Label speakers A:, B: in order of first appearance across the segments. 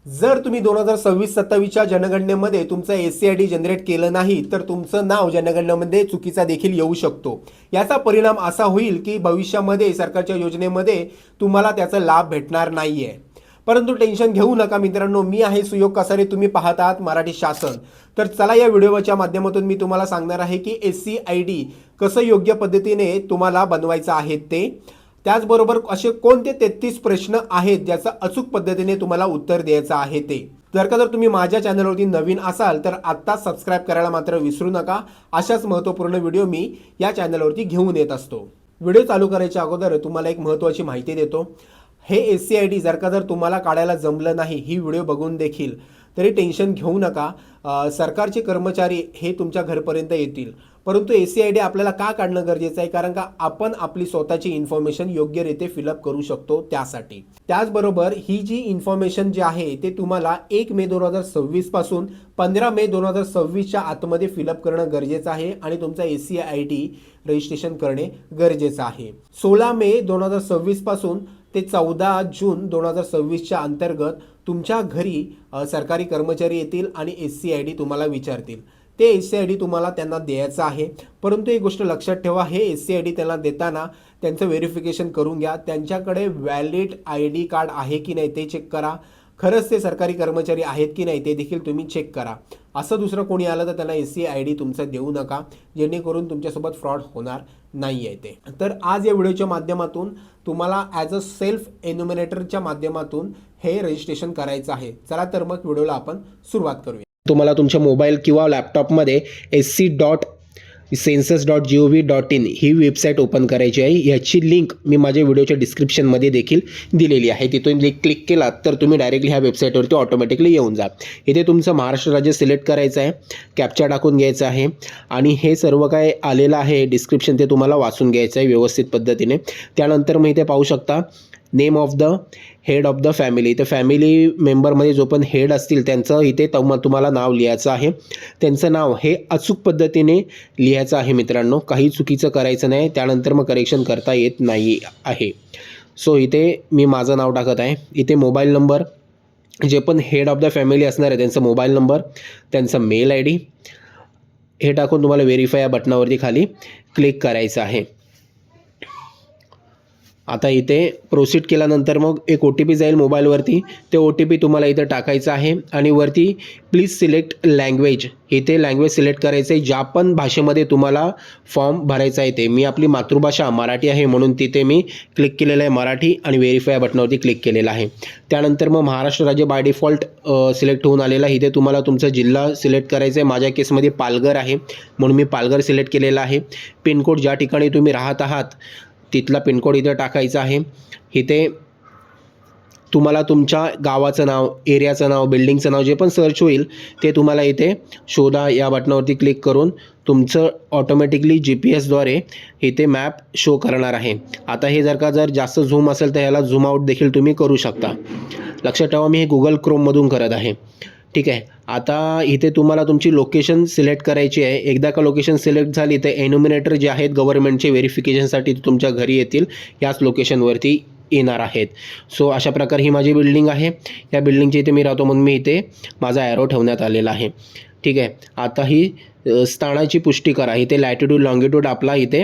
A: जर तुम्ही 2026-27च्या जनगणनेमध्ये तुमचं SC-ID जनरेट केलं नाही तर तुमचं नाव जनगणनेमध्ये चुकीचा देखील येऊ शकतो। याचा परिणाम असा होईल की भविष्यामध्ये सरकारच्या योजनेमध्ये तुम्हाला त्याचा लाभ भेटणार नाहीये। परंतु टेन्शन घेऊ नका मित्रांनो, मी आहे सुयोग कसारे, तुम्ही पाहत आहात मराठी शासन। तर चला या व्हिडिओच्या माध्यमातून मी तुम्हाला सांगणार आहे की SC-ID कसं योग्य पद्धतीने तुम्हाला बनवायचं आहे ते। त्याचबरोबर असे कोणते 33 प्रश्न आहेत ज्याचं अचूक पद्धतीने तुम्हाला उत्तर द्यायचं आहे ते। जर तुम्ही माझ्या चॅनलवरती नवीन असाल तर आत्ता सबस्क्राइब करायला मात्र विसरू नका। अशाच महत्त्वपूर्ण व्हिडिओ मी या चॅनलवरती घेऊन येत असतो। व्हिडिओ चालू करायच्या अगोदर तुम्हाला एक महत्त्वाची माहिती देतो। हे SC-ID जर तुम्हाला काढायला जमलं नाही ही व्हिडिओ बघून देखील तरी टेन्शन घेऊ नका। सरकारचे कर्मचारी हे तुमच्या घरपर्यंत येतील, परंतु SC-ID आपल्याला का काढणं गरजेचं आहे, कारण का आपण आपली स्वतःची इन्फॉर्मेशन योग्यरीत्या फिलअप करू शकतो त्यासाठी। त्याचबरोबर ही जी इन्फॉर्मेशन जी आहे ते तुम्हाला 1 मे 2026 पासून 15 मे 2026च्या आतमध्ये फिलअप करणं गरजेचं आहे आणि तुमचा SC-ID रजिस्ट्रेशन करणे गरजेचं आहे। 16 मे 2026 पासून ते 14 जून 2026च्या अंतर्गत तुमच्या घरी सरकारी कर्मचारी येतील आणि SC-ID तुम्हाला विचारतील। ते SC-ID तुम्हाला त्यांना द्यायचं आहे, परंतु एक गोष्ट लक्षात ठेवा, हे SC-ID त्यांना देताना त्यांचं व्हेरिफिकेशन करून घ्या। त्यांच्याकडे व्हॅलिड ID कार्ड आहे की नाही ते चेक करा। खरंच ते सरकारी कर्मचारी आहेत की नाही ते देखील तुम्ही चेक करा। असं दुसरं कोणी आलं तर त्यांना SC-ID तुमचं देऊ नका, जेणेकरून तुमच्यासोबत फ्रॉड होणार नाही आहे ते। तर आज या व्हिडिओच्या माध्यमातून तुम्हाला ॲज अ सेल्फ एन्युमिनेटरच्या माध्यमातून हे रजिस्ट्रेशन करायचं आहे। चला तर मग व्हिडिओला आपण सुरुवात करूया। तुम्हाला तुमच्या मोबाईल किंवा लॅपटॉपमध्ये sc.census.gov.in ही वेबसाईट ओपन करायची आहे। याची लिंक मी माझ्या व्हिडिओच्या डिस्क्रिप्शनमध्ये देखील दिलेली आहे। तिथून लिंक क्लिक केलात तर तुम्ही डायरेक्टली ह्या वेबसाईटवरती ऑटोमॅटिकली येऊन जा। इथे तुमचं महाराष्ट्र राज्य सिलेक्ट करायचं आहे, कॅप्चा टाकून घ्यायचं आहे आणि हे सर्व काय आलेलं आहे डिस्क्रिप्शन ते तुम्हाला वाचून घ्यायचं आहे व्यवस्थित पद्धतीने। त्यानंतर मग इथे पाहू शकता name of the head of the family, तर फॅमिली मेंबरमध्ये जो पण हेड असतील त्यांचं इथे तुम्हाला नाव लिहायचं आहे। त्यांचं नाव हे अचूक पद्धतीने लिहायचं आहे मित्रांनो, काही चुकीचं करायचं नाही, त्यानंतर मग करेक्शन करता येत नाही आहे। सो इथे मी माझं नाव टाकत आहे। इथे मोबाईल नंबर, जे पण हेड ऑफ द फॅमिली असणार आहे त्यांचा मोबाईल नंबर, त्यांचा मेल ID हे टाकून तुम्हाला व्हेरीफाय या बटनावरती खाली क्लिक करायचं आहे। आता इथे प्रोसीड केल्यानंतर मग एक OTP जाईल मोबाईलवरती, ते OTP तुम्हाला इथं टाकायचं आहे आणि वरती प्लीज सिलेक्ट लँग्वेज, इथे लँग्वेज सिलेक्ट करायचं आहे ज्या पण भाषेमध्ये तुम्हाला फॉर्म भरायचा आहे ते। मी आपली मातृभाषा मराठी आहे म्हणून तिथे मी क्लिक केलेलं आहे मराठी आणि व्हेरीफाय बटनावरती क्लिक केलेलं आहे। त्यानंतर मग महाराष्ट्र राज्य बाय डिफॉल्ट सिलेक्ट होऊन आलेला आहे। इथे तुम्हाला तुमचा जिल्हा सिलेक्ट करायचा आहे। माझ्या केसमध्ये पालघर आहे म्हणून मी पालघर सिलेक्ट केलेला आहे। पिनकोड ज्या ठिकाणी तुम्ही राहत आहात तिथला पिनकोड इथे टाकायचा आहे। इथे तुम्हाला तुमच्या गावाचं नाव, एरियाचं नाव, बिल्डिंगचं नाव जे पण सर्च होईल ते तुम्हाला इथे शोधा या बटनावरती क्लिक करून तुमचं ऑटोमॅटिकली GPS द्वारे इथे मॅप शो करणार आहे। आता हे जर जास्त झूम असेल तर ह्याला झूम आउट देखील तुम्ही करू शकता। लक्षात ठेवा मी हे Google Chromeमधून करत आहे, ठीक आहे। आता इथे तुम्हाला तुमची लोकेशन सिलेक्ट करायची आहे। एकदा का लोकेशन सिलेक्ट झाली तर एन्युमिनेटर जे आहेत गव्हर्नमेंटचे व्हेरिफिकेशनसाठी तुमच्या घरी येतील, याच लोकेशनवरती येणार आहेत। सो अशा प्रकारे ही माझी बिल्डिंग आहे। या बिल्डिंगच्या इथे मी राहतो म्हणून मी इथे माझा ॲरो ठेवण्यात आलेला आहे, ठीक आहे। आता ही स्थानाची पुष्टी करा, इथे लॅटिट्यूड लॉंगिट्यूड आपला इथे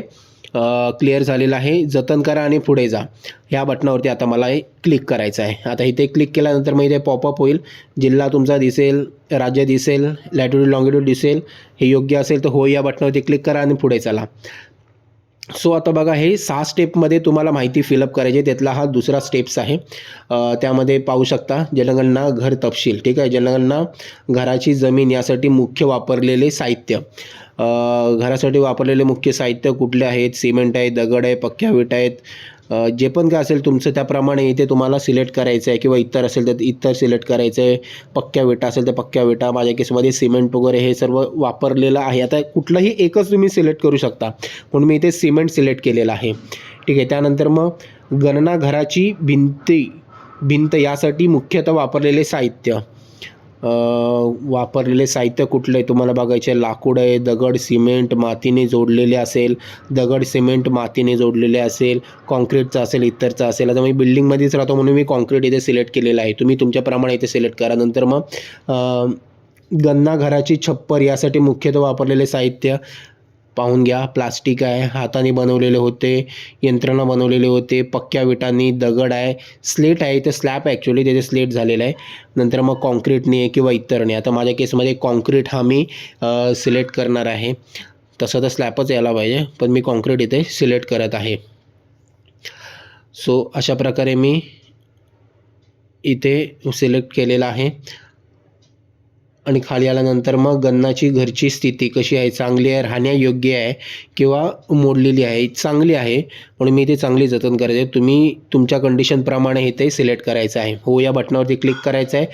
A: क्लिअर झालेला आहे। जतन करा आणि पुढे जा ह्या बटनावरती आता मला हे क्लिक करायचं आहे। आता इथे क्लिक केल्यानंतर मग इथे पॉपअप होईल, जिल्हा तुमचा दिसेल, राज्य दिसेल, लॅटिट्यूड लॉंगिट्यूड दिसेल। हे योग्य असेल तर हो या बटनावरती क्लिक करा आणि पुढे चला। सो आता बघा हे 6 स्टेपमध्ये तुम्हाला माहिती फिलअप करायची, त्यातला हा दुसरा स्टेप्स आहे। त्यामध्ये पाहू शकता जनगणना घर तपशील, ठीक आहे। जनगणना घराची जमीन यासाठी मुख्य वापरलेले साहित्य, घरासाठी वापरलेले मुख्य साहित्य कुठले आहेत, सिमेंट आहे, दगड आहे, पक्क्या विटा आहेत, जे पण काय असेल तुमचं त्याप्रमाणे इथे तुम्हाला सिलेक्ट करायचं आहे, किंवा इतर असेल तर इतर सिलेक्ट करायचं आहे, पक्क्या विटा असेल तर पक्क्या विटा, माझ्या केसमध्ये सिमेंट वगैरे हे सर्व वापरलेलं आहे। आता कुठलंही एकच तुम्ही सिलेक्ट करू शकता म्हणून मी इथे सिमेंट सिलेक्ट केलेलं आहे, ठीक आहे। त्यानंतर मग गणना घराची भिंत यासाठी मुख्यतः वापरलेले साहित्य, वापरलेले साहित्य कुठलं आहे तुम्हाला बघायचे. लाकूड आहे, दगड, सिमेंट मातीने जोडलेले असेल, दगड सिमेंट मातीने जोडलेले असेल, कॉन्क्रीटचं असेल, इतरचं असेल. आता मी बिल्डिंगमध्येच राहतो म्हणून मी कॉन्क्रीट इथे सिलेक्ट केलेलं आहे. तुम्ही तुमच्याप्रमाणे इथे सिलेक्ट करा. नंतर मग गन्ना घराची छप्पर यासाठी मुख्यतः वापरलेले साहित्य पाहून घ्या. प्लास्टिक आहे, हाताने बनवलेले होते, यंत्रणा बनवलेले होते, पक्क्या विटांनी, दगड आहे, स्लेट आहे, ते स्लॅब ॲक्च्युली त्याचे स्लेट झालेलं आहे. नंतर मग कॉन्क्रीटने किंवा इतरने. आता माझ्या केसमध्ये कॉन्क्रीट हा मी सिलेक्ट करणार आहे. तसं तर स्लॅबच यायला पाहिजे, पण मी कॉन्क्रीट इथे सिलेक्ट करत आहे. सो अशा प्रकारे मी इथे सिलेक्ट केलेलं आहे. आणि खाली आल्यानंतर मग गन्नाची घरची स्थिती कशी आहे, चांगली आहे, राहण्यायोग्य आहे किंवा मोडलेली आहे, चांगली आहे, म्हणून मी इथे चांगली जतन करायची आहे. तुम्ही तुमच्या कंडिशनप्रमाणे इथे सिलेक्ट करायचं आहे. हो या बटनावरती क्लिक करायचं आहे.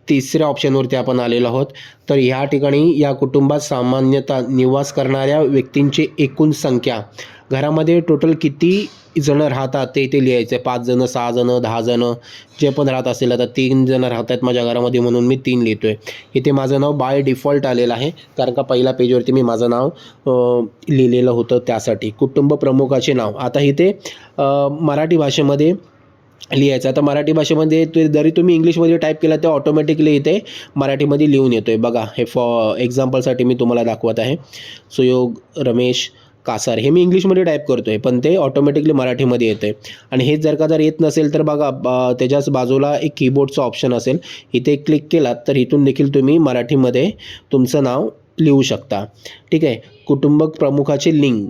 A: तिसऱ्या ऑप्शनवरती आपण आलेलो आहोत. तर ह्या ठिकाणी या कुटुंबात सामान्यतः निवास करणाऱ्या व्यक्तींची एकूण संख्या, घरामध्ये टोटल किती जणं राहतात ते इथे लिहायचं आहे. 5 जणं, 6 जणं, 10 जणं जे पण राहत असेल. आता 3 जणं राहत आहेत माझ्या घरामध्ये म्हणून मी 3 लिहितो आहे. इथे माझं नाव बाय डिफॉल्ट आलेलं आहे, कारण का पहिल्या पेजवरती मी माझं नाव लिहिलेलं होतं त्यासाठी. कुटुंब प्रमुखाचे नाव आता इथे मराठी भाषेमध्ये लिहायचं. आता मराठी भाषेमध्ये जरी तुम्ही इंग्लिशमध्ये टाईप केला तर ऑटोमॅटिकली इथे मराठीमध्ये लिहून येतो आहे. बघा हे एक्झाम्पलसाठी मी तुम्हाला दाखवत आहे. सुयोग रमेश कासार हे मी इंग्लिशमध्ये टाईप करतो आहे, पण ते ऑटोमॅटिकली मराठीमध्ये येतं आहे. आणि हेच जर येत नसेल तर बघा त्याच्याच बाजूला एक कीबोर्डचं ऑप्शन असेल, इथे क्लिक केलात तर इथून देखील तुम्ही मराठीमध्ये तुमचं नाव लिहू शकता. ठीक आहे. कुटुंब प्रमुखाचे लिंग.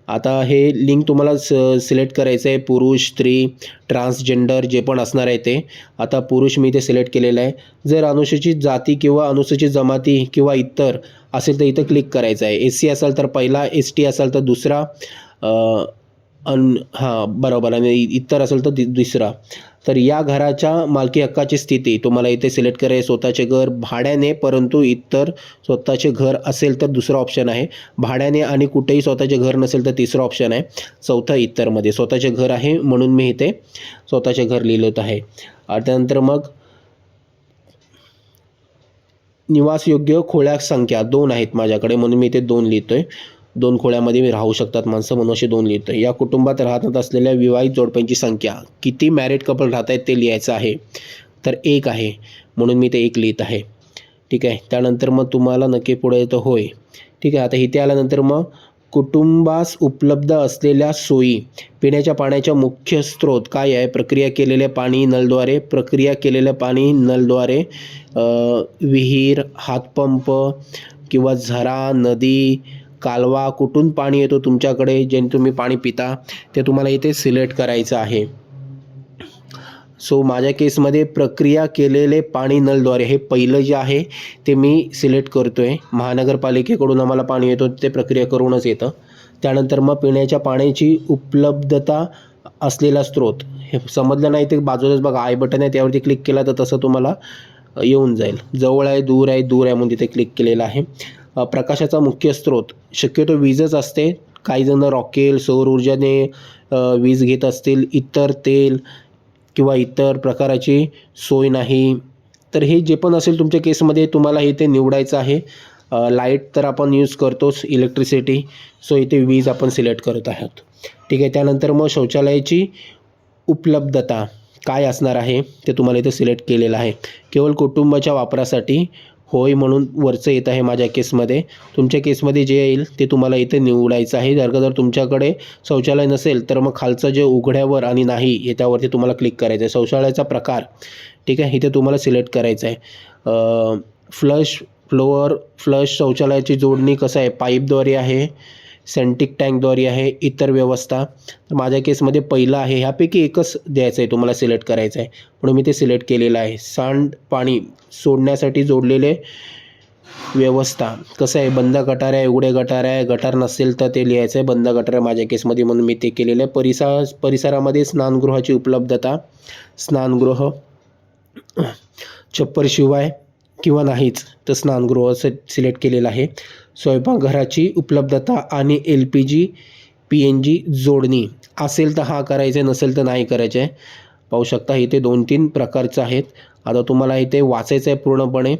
A: आता हे लिंग तुम्हाला सिलेक्ट करायचं आहे. पुरुष, स्त्री, ट्रान्सजेंडर जे पण असणार आहे ते. आता पुरुष मी इथे सिलेक्ट केलेलं आहे. जर अनुसूचित जाती किंवा अनुसूचित जमाती किंवा इतर असेल तर इथं क्लिक करायचं आहे. SC असेल तर पहिला, ST असेल तर दुसरा, बरोबर, आणि इतर असेल तर दुसरा. तर या घराच्या मालकी हक्काची स्थिती तुम्हाला इथे सिलेक्ट करायचे. स्वतःचे घर, भाड्याने, परंतु इतर स्वतःचे घर असेल तर दुसरा ऑप्शन आहे. भाड्याने आणि कुठेही स्वतःचे घर नसेल तर तिसरा ऑप्शन आहे. चौथा इतरमध्ये. स्वतःचे घर आहे म्हणून मी इथे स्वतःचे घर लिहिलं आहे. त्यानंतर मग निवासयोग्य खोळ्या संख्या 2 आहेत माझ्याकडे म्हणून मी इथे 2 लिहितो आहे. 2 खोळ्यामध्ये मी राहू शकतात माणसं म्हणून असे 2 लिहितो आहे. या कुटुंबात राहत असलेल्या विवाहित जोडप्यांची संख्या, किती मॅरिड कपल राहत आहेत ते लिहायचं आहे. तर 1 आहे म्हणून मी ते 1 लिहित आहे. ठीक आहे. त्यानंतर मग तुम्हाला नक्की पुढे येतं होय. ठीक आहे. आता इथे आल्यानंतर मग कुटुंबास उपलब्ध असलेल्या सोयी. पिण्याच्या पाण्याच्या मुख्य स्रोत काय आहे? प्रक्रिया केलेले पाणी नळद्वारे, प्रक्रिया केलेलं पाणी नळद्वारे, विहीर, हातपंप किंवा झरा, नदी, कालवा. कुठून पाणी येतो तुमच्याकडे जे तुम्ही पाणी पिता ते तुम्हाला इथे सिलेक्ट करायचं आहे. सो माझ्या केसमध्ये प्रक्रिया केलेले पाणी नळद्वारे हे पहिलं जे आहे ते मी सिलेक्ट करतो आहे. महानगरपालिकेकडून आम्हाला पाणी येतो ते प्रक्रिया करूनच येतं. त्यानंतर मग पिण्याच्या पाण्याची उपलब्धता असलेला स्रोत. हे समजलं नाही ते बाजूलाच बघा आय बटन आहे, त्यावरती क्लिक केला तर तसं तुम्हाला येऊन जाईल. जवळ आहे, दूर आहे, दूर आहे म्हणून तिथे क्लिक केलेलं आहे. प्रकाशाचा मुख्य स्रोत शक्यतो वीजच असते. काही जण रॉकेल, सौर ऊर्जाने वीज घेत असतील. इतर तेल किंवा इतर प्रकाराची सोय नाही. तर हे जे पण असेल तुमच्या केसमध्ये तुम्हाला इथे निवडायचं आहे. लाईट तर आपण यूज करतोच, इलेक्ट्रिसिटी. सो इथे वीज आपण सिलेक्ट करत आहोत. ठीक आहे. त्यानंतर मग शौचालयाची उपलब्धता काय असणार आहे ते तुम्हाला इथे सिलेक्ट केलेलं आहे. केवळ कुटुंबाच्या वापरासाठी होय म्हणून वरचं येत आहे माझ्या केसमध्ये. तुमच्या केसमध्ये जे येईल ते तुम्हाला इथे निवडायचं आहे. जर तुमच्याकडे शौचालय नसेल तर मग खालचं जे उघड्यावर आणि नाही याच्यावरती तुम्हाला क्लिक करायचं आहे. शौचालयाचा प्रकार ठीक आहे इथे तुम्हाला सिलेक्ट करायचं आहे. फ्लश शौचालयाची जोडणी कसं आहे? पाईपद्वारे आहे, सेंटिक टँकद्वारे आहे, इतर व्यवस्था. तर माझ्या केसमध्ये पहिलं आहे. ह्यापैकी एकच द्यायचं आहे तुम्हाला सिलेक्ट करायचं आहे म्हणून मी ते सिलेक्ट केलेलं आहे. सांडपाणी सोडण्यासाठी जोडलेले व्यवस्था कसं आहे? बंद गटार आहे, उघडे गटार आहे. गटार नसेल तर ते लिहायचं आहे. बंद गटार आहे माझ्या केसमध्ये म्हणून मी ते केलेलं आहे. परिसरामध्ये स्नानगृहाची उपलब्धता. स्नानगृह छप्परशिवाय किंवा नाहीच तर स्नानगृह सिलेक्ट केलेलं आहे. स्वयंपाकघराची उपलब्धता आणि LPG PNG जोडणी असेल तर हा करायचं आहे, नसेल तर नाही करायचं आहे. पाहू शकता इथे 2-3 प्रकारचं आहेत. आता तुम्हाला इथे वाचायचं आहे पूर्णपणे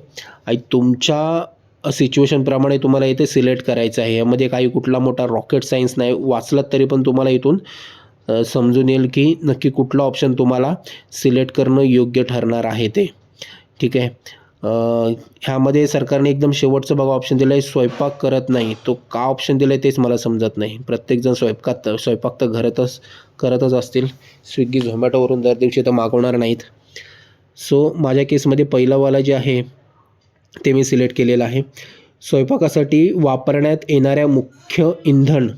A: आणि तुमच्या सिच्युएशनप्रमाणे तुम्हाला इथे सिलेक्ट करायचं आहे. यामध्ये काही कुठला मोठा रॉकेट सायन्स नाही. वाचलात तरी पण तुम्हाला इथून समजून येईल की नक्की कुठला ऑप्शन तुम्हाला सिलेक्ट करणं योग्य ठरणार आहे ते. ठीक आहे. ह्यामध्ये सरकारने एकदम शेवटचं बघा ऑप्शन दिलं आहे, स्वयंपाक करत नाही. तो का ऑप्शन दिलं आहे तेच मला समजत नाही. प्रत्येकजण स्वयंपाक तर घरातच करतच असतील. स्विगी झोमॅटोवरून दर दिवशी तर मागवणार नाहीत. सो माझ्या केसमध्ये पहिलावाला जे आहे ते मी सिलेक्ट केलेलं आहे. स्वयंपाकासाठी वापरण्यात येणाऱ्या मुख्य इंधन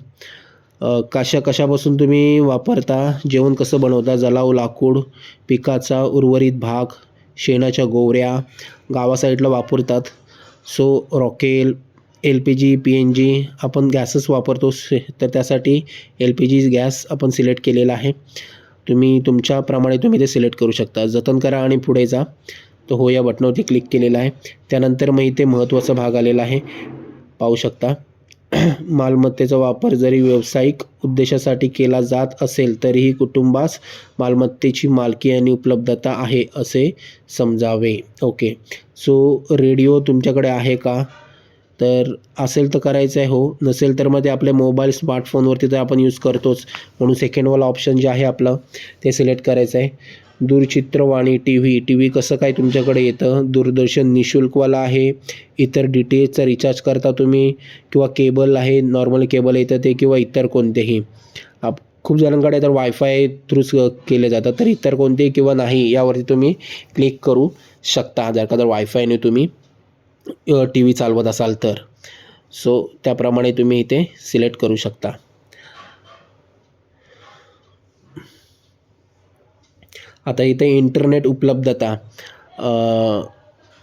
A: कशापासून तुम्ही वापरता, जेवण कसं बनवता, जलाव, लाकूड, पिकाचा उर्वरित भाग, शेणाच्या गोवऱ्या, गावा साईडला वापरतात. सो रॉकेल, LPG, PNG आपण गॅसच वापरतो तर त्यासाठी LPG गॅस आपण सिलेक्ट केलेला आहे. तुम्ही तुमच्याप्रमाणे तुम्ही ते सिलेक्ट करू शकता. जतन करा आणि पुढे जा. तर हो या बटनावरती क्लिक केलेलं आहे. त्यानंतर मग इथे महत्त्वाचा भाग आलेला आहे, पाहू शकता. मालमत्तेचा वापर जरी व्यावसायिक उद्देशासाठी केला जात असेल तरीही कुटुंबास मालमत्तेची मालकी आणि उपलब्धता आहे असे समजावे. ओके. सो रेडिओ तुमच्याकडे आहे का, तर असेल तर करायचं आहे हो, नसेल तर मग ते आपल्या मोबाईल स्मार्टफोनवरती तर आपण यूज करतोच, म्हणून सेकंडवाला ऑप्शन जे आहे आपलं ते सिलेक्ट करायचं आहे. दूरचित्रवाणी, टी व्ही कसं काय तुमच्याकडे येतं. दूरदर्शन निःशुल्कवाला आहे. इतर DTHचा रिचार्ज करता तुम्ही किंवा केबल आहे, नॉर्मल केबल येतं ते, किंवा इतर कोणतेही. खूप जणांकडे तर वायफाय थ्रूच केले जातात, तर इतर कोणतेही किंवा नाही यावरती तुम्ही क्लिक करू शकता जर का वायफायने तुम्ही TV चालवत असाल तर. सो त्याप्रमाणे तुम्ही इथे सिलेक्ट करू शकता. आता इथे इंटरनेट उपलब्धता,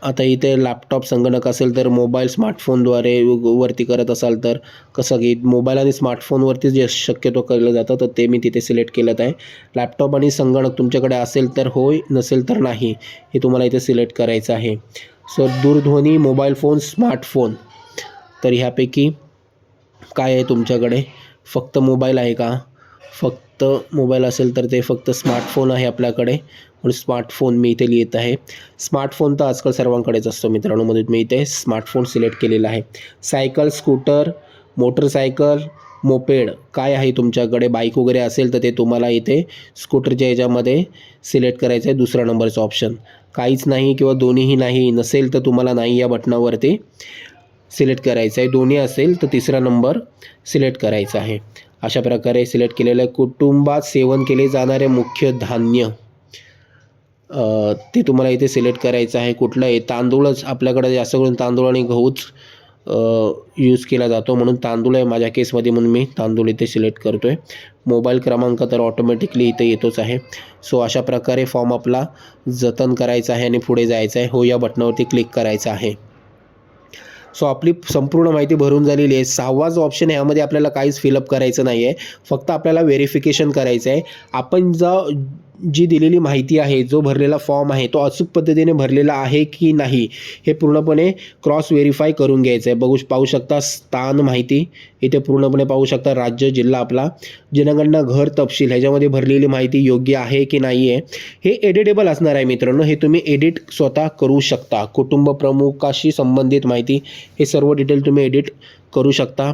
A: आता इथे लॅपटॉप, संगणक असेल तर मोबाईल, स्मार्टफोनद्वारे वरती करत असाल तर कसं की मोबाईल आणि स्मार्टफोनवरती जे शक्यतो केलं जातं तर ते मी तिथे सिलेक्ट केलं आहे. लॅपटॉप आणि संगणक तुमच्याकडे असेल तर होय, नसेल तर नाही हे तुम्हाला इथे सिलेक्ट करायचं आहे. सो दूरध्वनी, मोबाईल फोन, स्मार्टफोन, तर ह्यापैकी काय आहे तुमच्याकडे, फक्त मोबाईल आहे का, फक्त मोबाईल असेल तर ते फक्त स्मार्टफोन आहे आपल्याकडे, म्हणून स्मार्टफोन मी इथे लिहित आहे. स्मार्टफोन तर आजकाल सर्वांकडेच असतो मित्रांनो, म्हणून मी इथे स्मार्टफोन सिलेक्ट केलेला आहे. सायकल, स्कूटर, मोटरसायकल, मोपेड काय आहे तुमच्याकडे, बाईक वगैरे असेल तर ते तुम्हाला इथे स्कूटरच्या ह्याच्यामध्ये सिलेक्ट करायचं आहे, दुसरा नंबरचा ऑप्शन. काहीच नाही किंवा दोन्हीही नाही, नसेल तर तुम्हाला नाही या बटनावरती सिलेक्ट करायचं आहे. दोन्ही असेल तर तिसरा नंबर सिलेक्ट करायचा आहे. अशा प्रकारे सिलेक्ट केलेलं आहे. कुटुंबात सेवन केले जाणारे मुख्य धान्य, ते तुम्हाला इथे सिलेक्ट करायचं आहे. कुठलं आहे, तांदूळच आपल्याकडे जास्त करून तांदूळ आणि गहूच यूज केला जातो, म्हणून तांदूळ आहे माझ्या केसमध्ये, म्हणून मी तांदूळ इथे सिलेक्ट करतो आहे. मोबाईल क्रमांक तर ऑटोमॅटिकली इथे येतोच आहे. सो अशा प्रकारे फॉर्म आपला जतन करायचा आहे आणि पुढे जायचं आहे. हो या बटनावरती क्लिक करायचं आहे. सो आपली संपूर्ण माहिती भरून झालेली आहे. 6वा जो ऑप्शन आहे यामध्ये आपल्याला काहीच फिलअप करायचं नाही आहे, फक्त आपल्याला व्हेरिफिकेशन करायचं आहे. आपण जी दिलेली माहिती आहे, जो भरलेला फॉर्म आहे तो अचूक पद्धतीने भरलेला आहे की नाही हे पूर्णपणे क्रॉस व्हेरीफाय करून घ्यायचं आहे. पाहू शकता स्थान माहिती इथे पूर्णपणे पाहू शकता, राज्य, जिल्हा आपला, जनगणना, घर तपशील ह्याच्यामध्ये भरलेली माहिती योग्य आहे की नाही आहे हे एडिटेबल असणार आहे मित्रांनो. हे तुम्ही एडिट स्वतः करू शकता. कुटुंब प्रमुखाशी संबंधित माहिती, हे सर्व डिटेल तुम्ही एडिट करू शकता.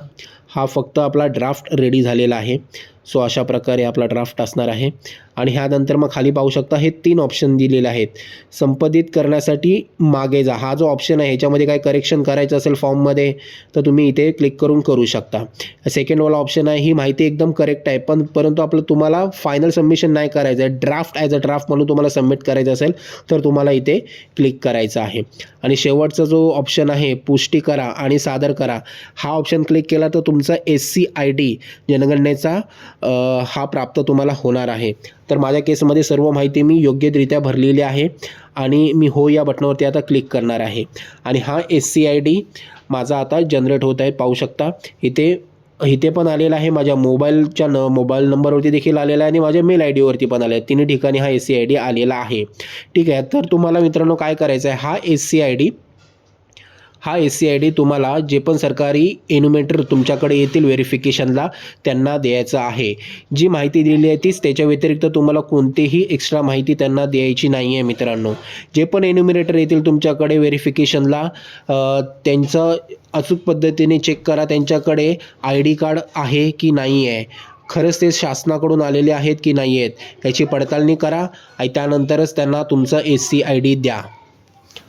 A: हा फक्त आपला ड्राफ्ट रेडी झालेला आहे. सो अशा प्रकारे आपला ड्राफ्ट असणार आहे. आणि ह्यानंतर मग खाली पाहू शकता हे 3 ऑप्शन दिलेले आहेत. संपादित करण्यासाठी मागे जा, हा जो ऑप्शन आहे ह्याच्यामध्ये काय करेक्शन करायचं असेल फॉर्ममध्ये तर तुम्ही इथे क्लिक करू शकता. सेकंडवाला ऑप्शन आहे, ही माहिती एकदम करेक्ट आहे परंतु आपलं तुम्हाला फायनल सबमिशन नाही करायचं आहे, ड्राफ्ट ॲज अ ड्राफ्ट म्हणून तुम्हाला सबमिट करायचं असेल तर तुम्हाला इथे क्लिक करायचं आहे. आणि शेवटचा जो ऑप्शन आहे पुष्टी करा आणि सादर करा, हा ऑप्शन क्लिक केला तर तुमचा SCID जनगणनेचा हा प्राप्त तुम्हाला होणार आहे. तर माझ्या केसमध्ये सर्व माहिती मी योग्यरित्या भरलेली आहे आणि मी हो या बटनावरती आता क्लिक करणार आहे. आणि हा SCID माझा आता जनरेट होत आहे. पाहू शकता इथे पण आलेला आहे, माझ्या मोबाईल नंबरवरती देखील आलेला आहे आणि माझ्या मेल ID वरती पण आलेला आहे. तिन्ही ठिकाणी हा SCID आलेला आहे. ठीक आहे. तर तुम्हाला मित्रांनो काय करायचं आहे, हा SC ID तुम्हाला जे पण सरकारी एन्युमेटर तुमच्याकडे येतील व्हेरिफिकेशनला त्यांना द्यायचं आहे. जी माहिती दिलेली आहे तीच, त्याच्या व्यतिरिक्त तुम्हाला कोणतीही एक्स्ट्रा माहिती त्यांना द्यायची नाही आहे मित्रांनो. जे पण एन्युमिनेटर येतील तुमच्याकडे व्हेरिफिकेशनला त्यांचं अचूक पद्धतीने चेक करा त्यांच्याकडे ID कार्ड आहे की नाही आहे, खरंच ते शासनाकडून आलेले आहेत की नाही आहेत याची पडताळणी करा आणि त्यानंतरच त्यांना तुमचं SC ID द्या.